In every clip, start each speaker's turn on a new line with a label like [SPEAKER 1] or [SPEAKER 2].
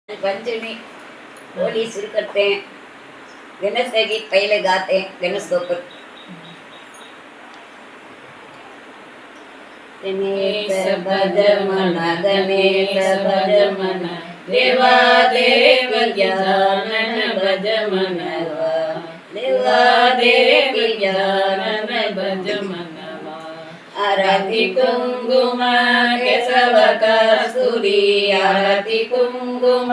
[SPEAKER 1] पंचमी होली शुरू करते हैं। गणेश के गीत पहले गाते हैं गणेश के ऊपर। गणेश भज मन गणेश भज मन देवा देव गजानन भज मन देवा देव गजानन भज मन आरती कुंकुम केशव कस्तूरी आरती कुंकुम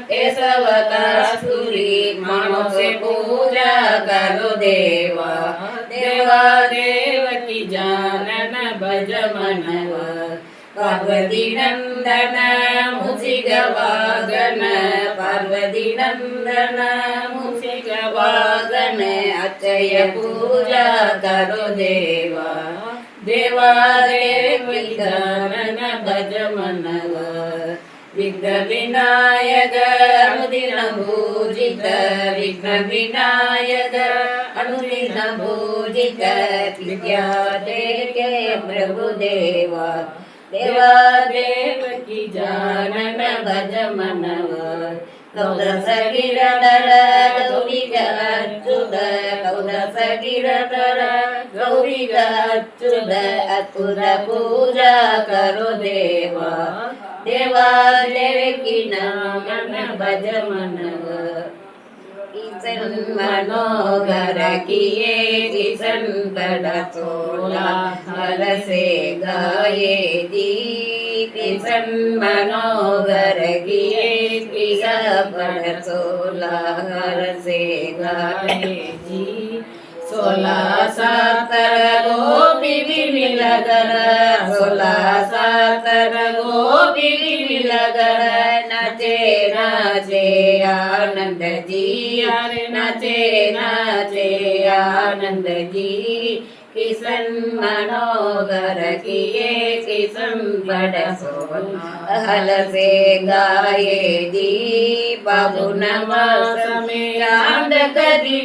[SPEAKER 1] केशव कस्तूरी मानो से पूजा करो देवा देवा देव की जानन भज मनवा पार्वती नंदन मुसिग वागन पार्वती नंदन मुसिग वागन अचय पूजा करो देवा देवा देव जानन भज मनवा विघ्न विनायक अनुदिन पूजित विघ्न विनायक अनुदिन पूजित विद्या देके प्रभु देवा देवा देव की जानन भज मनवा कौदस गिरधर गौरी अच्युत कौदस गिरधर गौरी अच्युत अच्युत पूजा करो देवा देवा देव की नामन भज मनवा किशन मनोहर किए किशन बड़ा तोला हर से गाये दी किशन मनोहर किए किशन बड़ा तोला हर से गाये दी 16 गोपी मिलगर 16 गोपी मिलगर नाचे नाचे आनंद जी नाचे नाचे आनंद जी किशन मनोहर किए किशन बड़ सोना हल से गाये दी बाबू नमस में चांद करी